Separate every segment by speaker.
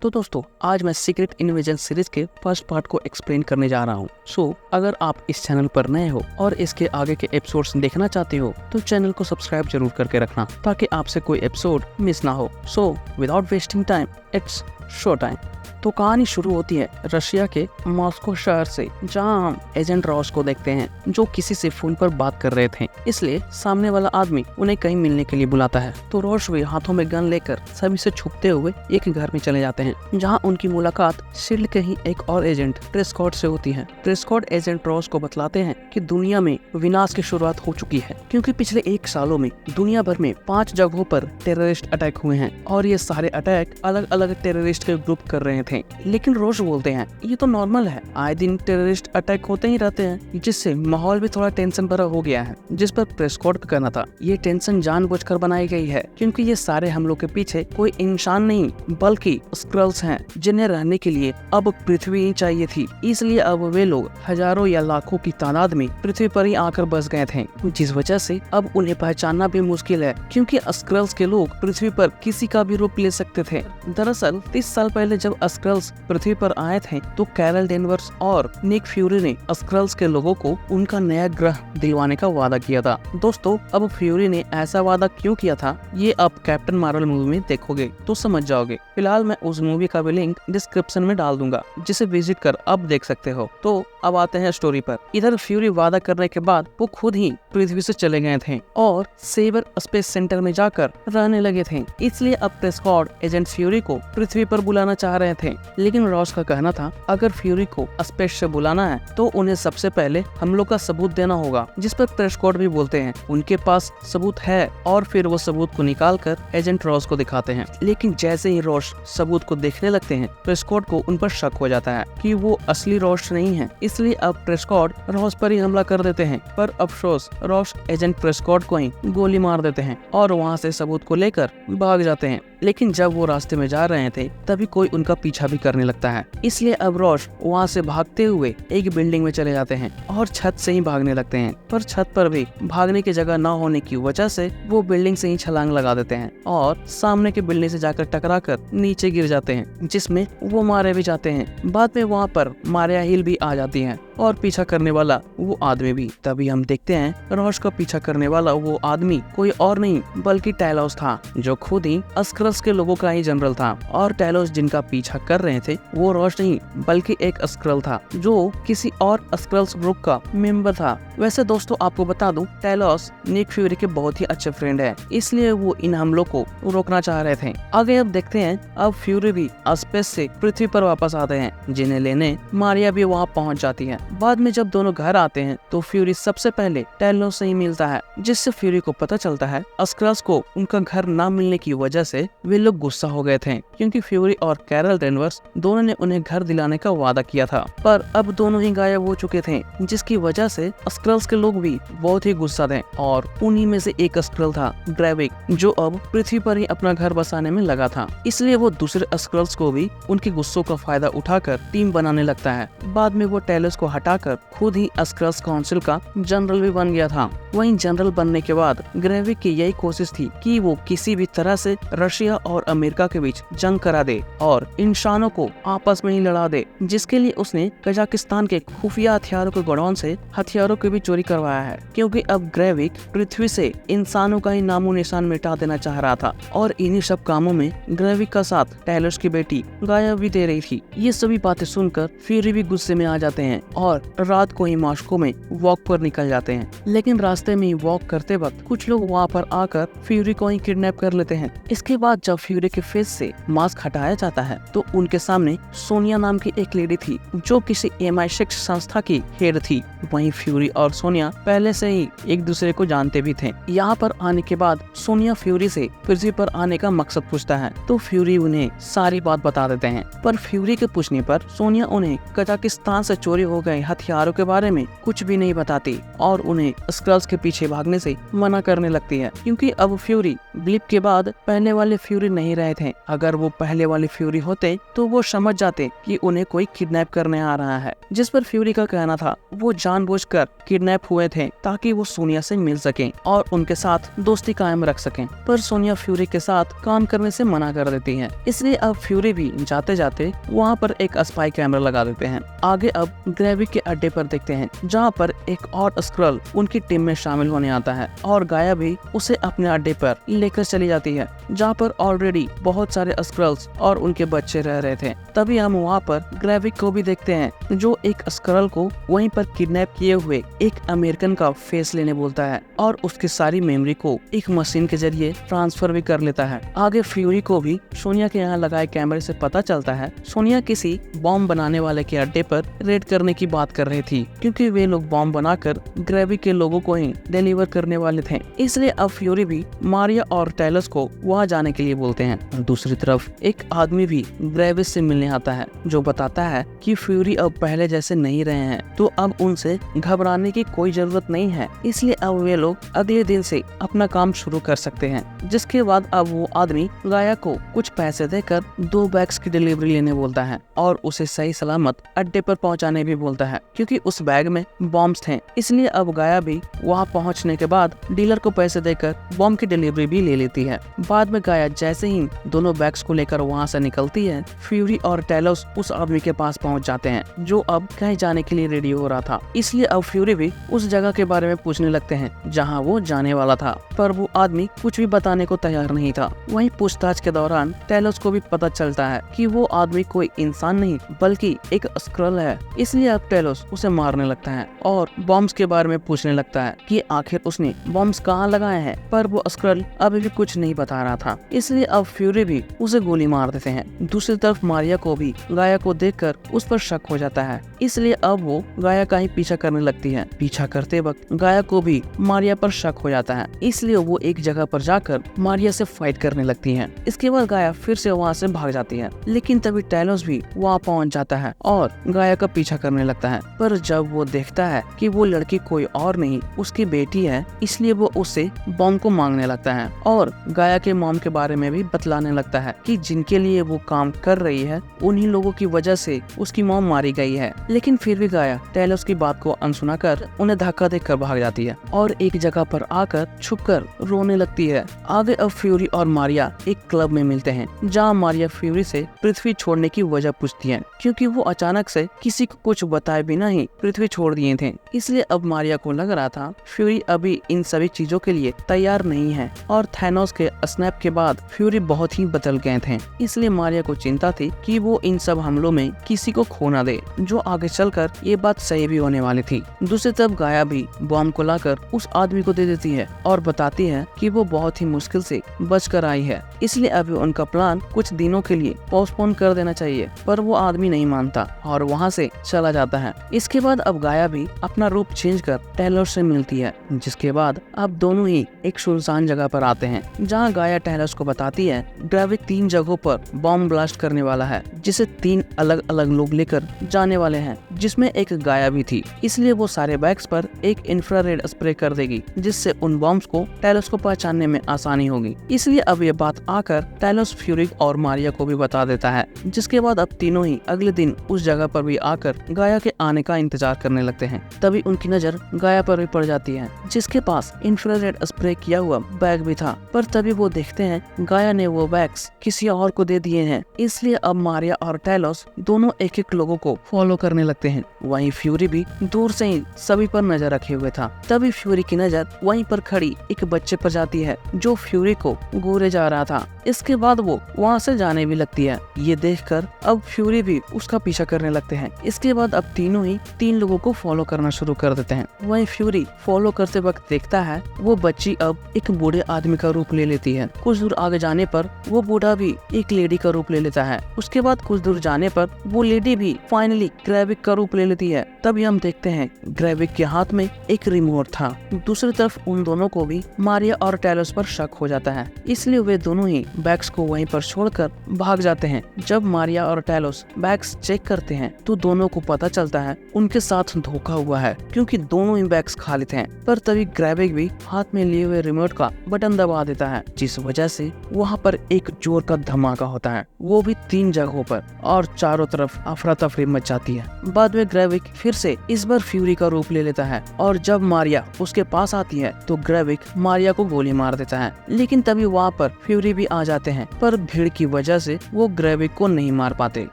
Speaker 1: तो दोस्तों आज मैं सीक्रेट इन्वेजन सीरीज के फर्स्ट पार्ट को एक्सप्लेन करने जा रहा हूँ। सो अगर आप इस चैनल पर नए हो और इसके आगे के एपिसोड्स देखना चाहते हो तो चैनल को सब्सक्राइब जरूर करके रखना ताकि आपसे कोई एपिसोड मिस ना हो। So without wasting time it's show time. तो कहानी शुरू होती है रशिया के मॉस्को शहर से, जहां हम एजेंट रॉस को देखते हैं जो किसी से फोन पर बात कर रहे थे। इसलिए सामने वाला आदमी उन्हें कहीं मिलने के लिए बुलाता है। तो रॉस भी हाथों में गन लेकर सभी से छुपते हुए एक घर में चले जाते हैं, जहां उनकी मुलाकात शील्ड के ही एक और एजेंट प्रेस्कॉट से होती है। प्रेस्कॉट एजेंट रॉस को बतलाते हैं कि दुनिया में विनाश की शुरुआत हो चुकी है, क्योंकि पिछले 1 सालों में दुनिया भर में 5 जगहों पर टेररिस्ट अटैक हुए हैं और ये सारे अटैक अलग अलग टेररिस्ट के ग्रुप कर रहे थे। लेकिन रोज बोलते हैं ये तो नॉर्मल है, आए दिन टेररिस्ट अटैक होते ही रहते हैं, जिससे माहौल भी थोड़ा टेंशन भरा हो गया है। जिस पर प्रेस्कॉट का कहना था ये टेंशन जानबूझकर बनाई गई है, क्योंकि ये सारे हमलों के पीछे कोई इंसान नहीं बल्कि स्क्रल्स हैं, जिन्हें रहने के लिए अब पृथ्वी ही चाहिए थी। इसलिए अब वे लोग हजारों या लाखों की तादाद में पृथ्वी पर ही आकर बस गए थे, जिस वजह से अब उन्हें पहचानना भी मुश्किल है, क्योंकि स्क्रल्स के लोग पृथ्वी पर किसी का भी रूप ले सकते थे। दरअसल 30 साल पहले जब स्क्रल्स पृथ्वी पर आए थे तो कैरल डेनवर्स और निक फ्यूरी ने स्क्रल्स के लोगों को उनका नया ग्रह दिलवाने का वादा किया था। दोस्तों अब फ्यूरी ने ऐसा वादा क्यों किया था ये आप कैप्टन मार्वल मूवी में देखोगे तो समझ जाओगे। फिलहाल मैं उस मूवी का भी लिंक डिस्क्रिप्शन में डाल दूंगा, जिसे विजिट कर अब देख सकते हो। तो अब आते हैं स्टोरी पर। इधर फ्यूरी वादा करने के बाद वो खुद ही पृथ्वी से चले गए थे और सेवर स्पेस सेंटर में जाकर रहने लगे थे। इसलिए अब प्रेस्कॉट एजेंट फ्यूरी को पृथ्वी पर बुलाना चाह रहे थे, लेकिन रॉस का कहना था अगर फ्यूरी को स्पेस से बुलाना है तो उन्हें सबसे पहले हम लोग का सबूत देना होगा। जिस पर प्रेस्कॉट भी बोलते हैं उनके पास सबूत है, और फिर वो सबूत को निकाल कर एजेंट रॉस को दिखाते हैं। लेकिन जैसे ही रॉस सबूत को देखने लगते हैं प्रेस्कॉट को उन पर शक हो जाता है कि वो असली रॉस नहीं है। इसलिए अब प्रेस्कॉट रॉस पर ही हमला कर देते हैं, पर अफसोस रॉस एजेंट प्रेस्कॉट को ही गोली मार देते हैं और वहाँ से सबूत को लेकर भाग जाते हैं। लेकिन जब वो रास्ते में जा रहे थे तभी कोई उनका पीछा भी करने लगता है। इसलिए अब रॉस वहाँ से भागते हुए एक बिल्डिंग में चले जाते हैं और छत से ही भागने लगते हैं, पर छत पर भी भागने की जगह न होने की वजह से वो बिल्डिंग से ही छलांग लगा देते हैं और सामने के बिल्डिंग से जाकर टकराकर नीचे गिर जाते हैं, जिसमें वो मारे भी जाते हैं। बाद में वहाँ पर मारिया हिल भी आ जाती है और पीछा करने वाला वो आदमी भी। तभी हम देखते हैं रॉस का पीछा करने वाला वो आदमी कोई और नहीं बल्कि टैलोस था, जो खुद ही स्क्रल्स के लोगों का ही जनरल था। और टैलोस जिनका पीछा कर रहे थे वो रॉस नहीं बल्कि एक स्क्रल था, जो किसी और स्क्रल्स ग्रुप का मेंबर था। वैसे दोस्तों आपको बता दूं टैलोस निक फ्यूरी के बहुत ही अच्छे फ्रेंड है, इसलिए वो इन हमलों को रोकना चाह रहे थे। आगे अब देखते हैं अब फ्यूरी भी स्पेस से पृथ्वी पर वापस आते हैं, जिन्हें लेने मारिया भी वहाँ पहुँच जाती है। बाद में जब दोनों घर आते हैं तो फ्यूरी सबसे पहले टैलोस से ही मिलता है, जिससे फ्यूरी को पता चलता है स्क्रल्स को उनका घर ना मिलने की वजह से वे लोग गुस्सा हो गए थे, क्योंकि फ्यूरी और कैरल डेनवर्स दोनों ने उन्हें घर दिलाने का वादा किया था, पर अब दोनों ही गायब हो चुके थे, जिसकी वजह से स्क्रल्स के लोग भी बहुत ही गुस्सा थे। और उन्हीं में से एक स्क्रल था ग्रेविक, जो अब पृथ्वी पर ही अपना घर बसाने में लगा था। इसलिए वो दूसरे स्क्रल्स को भी उनके गुस्सों का फायदा उठाकर टीम बनाने लगता है। बाद में वो टैलोस को हटाकर खुद ही स्क्रल्स काउंसिल का जनरल भी बन गया था। वहीं जनरल बनने के बाद ग्रेविक की यही कोशिश थी कि वो किसी भी तरह से रशिया और अमेरिका के बीच जंग करा दे और इंसानों को आपस में ही लड़ा दे, जिसके लिए उसने कजाकिस्तान के खुफिया हथियारों के गोडाउन से हथियारों की भी चोरी करवाया है, क्योंकि अब ग्रेविक पृथ्वी से इंसानों का ही नामो निशान मिटा देना चाह रहा था। और इन्हीं सब कामों में ग्रेविक का साथ टैलोस की बेटी गाया भी दे रही थी। ये सभी बातें सुनकर फ्यूरी भी गुस्से में आ जाते हैं और रात को ही मॉस्को में वॉक पर निकल जाते हैं। लेकिन रास्ते में वॉक करते वक्त कुछ लोग वहाँ पर आकर फ्यूरी को ही किडनैप कर लेते हैं। इसके बाद जब फ्यूरी के फेस से मास्क हटाया जाता है तो उनके सामने सोनिया नाम की एक लेडी थी, जो किसी MI6 संस्था की हेड थी। वहीं फ्यूरी और सोनिया पहले से ही एक दूसरे को जानते भी थे। यहाँ पर आने के बाद सोनिया फ्यूरी से पृथ्वी पर आने का मकसद पूछता है, तो फ्यूरी उन्हें सारी बात बता देते हैं। पर फ्यूरी के पूछने पर सोनिया उन्हें कजाकिस्तान से चोरी हो गए हथियारों के बारे में कुछ भी नहीं बताती और उन्हें स्क्रल्स के पीछे भागने से मना करने लगती है, क्योंकि अब फ्यूरी ब्लिप के बाद पहले वाले फ्यूरी नहीं रहे थे। अगर वो पहले वाले फ्यूरी होते तो वो समझ जाते कि उन्हें कोई किडनैप करने आ रहा है, जिस पर फ्यूरी का कहना था वो जानबूझकर किडनैप हुए थे ताकि वो सोनिया से मिल सकें और उनके साथ दोस्ती कायम रख सकें। पर सोनिया फ्यूरी के साथ काम करने से मना कर देती है, इसलिए अब फ्यूरी भी जाते जाते वहाँ पर एक स्पाई कैमरा लगा देते हैं। आगे अब ग्रेविक के अड्डे पर देखते हैं जहाँ पर एक और स्क्रल उनकी टीम में शामिल होने आता है और गाया भी उसे अपने अड्डे पर लेकर चली जाती है जहाँ पर ऑलरेडी बहुत सारे स्क्रल्स और उनके बच्चे रह रहे थे। तभी हम वहाँ पर ग्रेविक को भी देखते हैं जो एक स्क्रल को वहीं पर किडनैप किए हुए एक अमेरिकन का फेस लेने बोलता है और उसकी सारी मेमोरी को एक मशीन के जरिए ट्रांसफर भी कर लेता है। आगे फ्यूरी को भी सोनिया के यहाँ लगाए कैमरे से पता चलता है सोनिया किसी बॉम्ब बनाने वाले के अड्डे पर रेड करने की बात कर रही थी, क्योंकि वे लोग बॉम्ब बनाकर ग्रेविक के लोगों को ही डिलीवर करने वाले थे। इसलिए अब फ्यूरी भी मारिया और टेलस को वहाँ जाने के लिए बोलते हैं। दूसरी तरफ एक आदमी भी ग्रेविस से मिलने आता है जो बताता है कि फ्यूरी अब पहले जैसे नहीं रहे हैं, तो अब उनसे घबराने की कोई जरूरत नहीं है, इसलिए अब वे लोग अगले दिन से अपना काम शुरू कर सकते हैं। जिसके बाद अब वो आदमी गाया को कुछ पैसे देकर 2 बैग्स की डिलीवरी लेने बोलता है और उसे सही सलामत अड्डे पर पहुंचाने भी बोलता है, क्योंकि उस बैग में बॉम्ब्स थे। इसलिए अब गाया भी वहां पहुंचने के बाद डीलर को पैसे देकर बॉम्ब की डिलीवरी भी ले लेती है। बाद में गाया जैसे ही दोनों बैग्स को लेकर वहां से निकलती है, फ्यूरी और टेलस उस आदमी के पास पहुंच जाते हैं जो अब कहीं जाने के लिए रेडी हो रहा था। इसलिए अब फ्यूरी भी उस जगह के बारे में पूछने लगते हैं जहाँ वो जाने वाला था, पर वो आदमी कुछ भी बताने को तैयार नहीं था। वहीं पूछताछ के दौरान टेलस को भी पता चलता है कि वो आदमी कोई इंसान नहीं बल्कि एक स्क्रल है। इसलिए अब टेलस उसे मारने लगता है और बॉम्ब्स के बारे में पूछने लगता है कि आखिर उसने बॉम्ब्स कहाँ लगाए हैं, पर वो स्क्रल अभी भी कुछ नहीं बता रहा था। इसलिए अब फ्यूरी भी उसे गोली मार देते हैं। दूसरी तरफ मारिया को भी गाया को देखकर उस पर शक हो जाता है, इसलिए अब वो गाया का ही पीछा करने लगती है। पीछा करते वक्त गाया को भी मारिया पर शक हो जाता है, इसलिए वो एक जगह पर जाकर मारिया से फाइट करने लगती है। इसके बाद गाया फिर से वहाँ से भाग जाती है, लेकिन तभी टेलस भी वहाँ पहुँच जाता है और गाया का पीछा करने लगता है। पर जब वो देखता है कि वो लड़की कोई और नहीं उसकी बेटी है, इसलिए वो उससे बॉम्ब को मांगने लगता है और गाया के मॉम के बारे में भी बतलाने लगता है कि जिनके लिए वो काम कर रही है उन्हीं लोगों की वजह से उसकी मॉम मारी गई है। लेकिन फिर भी गाया टेलस की बात को अनसुना कर उन्हें धक्का देकर भाग जाती है और एक जगह पर आकर छुपकर रोने लगती है। आगे अब फ्यूरी और मारिया एक क्लब में मिलते हैं जहाँ मारिया फ्यूरी से पृथ्वी छोड़ने की वजह पूछती है, क्योंकि वो अचानक से किसी को कुछ बताए बिना ही पृथ्वी छोड़ दिए थे। इसलिए अब मारिया को लग रहा था फ्यूरी अभी इन सभी चीजों के लिए तैयार नहीं है और थैनोस के स्नैप के बाद फ्यूरी बहुत ही बदल गए थे। इसलिए मारिया को चिंता थी कि वो इन सब हमलों में किसी को खो ना दे, जो आगे चलकर ये बात सही भी होने वाली थी। दूसरी तरफ गाया भी बॉम्ब को लाकर उस आदमी को दे देती है और बताती है कि वो बहुत ही मुश्किल से बचकर आई है, इसलिए अभी उनका प्लान कुछ दिनों के लिए पोस्टपोन कर देना चाहिए। पर वो आदमी नहीं मानता और वहाँ से चला जाता है। इसके बाद अब गाया भी अपना रूप चेंज कर टेलस से मिलती है, जिसके बाद अब दोनों ही एक सुनसान जगह पर आते हैं जहाँ गाया टेलस को बताती है ग्रेविक 3 जगहों पर बॉम्ब ब्लास्ट करने वाला है, जिसे 3 अलग अलग लोग लेकर जाने वाले हैं, जिसमें एक गाया भी थी। इसलिए वो सारे बैग्स पर एक इंफ्रारेड स्प्रे कर देगी, जिससे उन बॉम्ब्स को टेलस को पहचानने में आसानी होगी। इसलिए अब ये बात आकर टेलस फ्यूरी और मारिया को भी बता देता है, जिसके बाद अब तीनों ही अगले दिन उस जगह पर भी आकर गाया के आने का इंतजार करने लगते हैं। तभी उनकी नजर गाया पर भी पड़ जाती है, जिसके पास इंफ्रारेड स्प्रे किया हुआ बैग भी था। पर तभी वो देखते हैं गाया ने वो बैग्स किसी और को दे दिए हैं। इसलिए अब मारिया और टेलस दोनों एक एक लोगों को फॉलो करने लगते हैं। वहीं फ्यूरी भी दूर से ही सभी पर नजर रखे हुए था। तभी फ्यूरी की नजर वहीं पर खड़ी एक बच्चे पर जाती है जो फ्यूरी को घूरे जा रहा था। इसके बाद वो वहाँ से जाने भी लगती है। ये देखकर अब फ्यूरी भी उसका पीछा करने लगते हैं। इसके बाद अब तीनों ही 3 लोगों को फॉलो करना शुरू कर देते हैं। वहीं फ्यूरी फॉलो करते वक्त देखता है वो बच्ची अब एक बूढ़े आदमी का रूप ले लेती है। कुछ दूर आगे जाने पर वो बूढ़ा भी एक लेडी का रूप ले लेता है। उसके बाद कुछ दूर जाने पर वो लेडी भी फाइनली ग्रेविक का रूप ले लेती है। तभी हम देखते हैं ग्रेविक के हाथ में एक रिमोट था। दूसरी तरफ उन दोनों को भी मारिया और टेलस पर शक हो जाता है, इसलिए वे दोनों ही बैग्स को वहीं पर छोड़कर भाग जाते हैं। जब मारिया और टैलोस बैग्स चेक करते हैं तो दोनों को पता चलता है उनके साथ धोखा हुआ है, क्योंकि दोनों ही बैग्स खाली थे। पर तभी ग्रेविक भी हाथ में लिए हुए रिमोट का बटन दबा देता है, जिस वजह से वहाँ पर एक जोर का धमाका होता है, वो भी 3 जगहों पर, और चारों तरफ अफरा तफरी मच जाती है। बाद में ग्रेविक फिर से इस बार फ्यूरी का रूप ले लेता है, और जब मारिया उसके पास आती है तो ग्रेविक मारिया को गोली मार देता है। लेकिन तभी वहाँ पर फ्यूरी भी आ जाते हैं, पर भीड़ की वजह से वो ग्रेविक को नहीं मार पाते।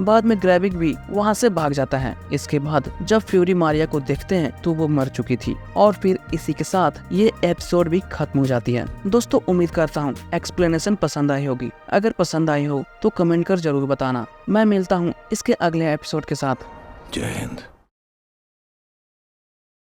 Speaker 1: बाद में ग्रेविक भी वहाँ से भाग जाता है। इसके बाद जब फ्यूरी मारिया को देखते हैं तो वो मर चुकी थी, और फिर इसी के साथ ये एपिसोड भी खत्म हो जाती है। दोस्तों, उम्मीद करता हूँ एक्सप्लेनेशन पसंद आई होगी। अगर पसंद आई हो तो कमेंट कर जरूर बताना। मैं मिलता हूँ इसके अगले एपिसोड के साथ।
Speaker 2: जय हिंद।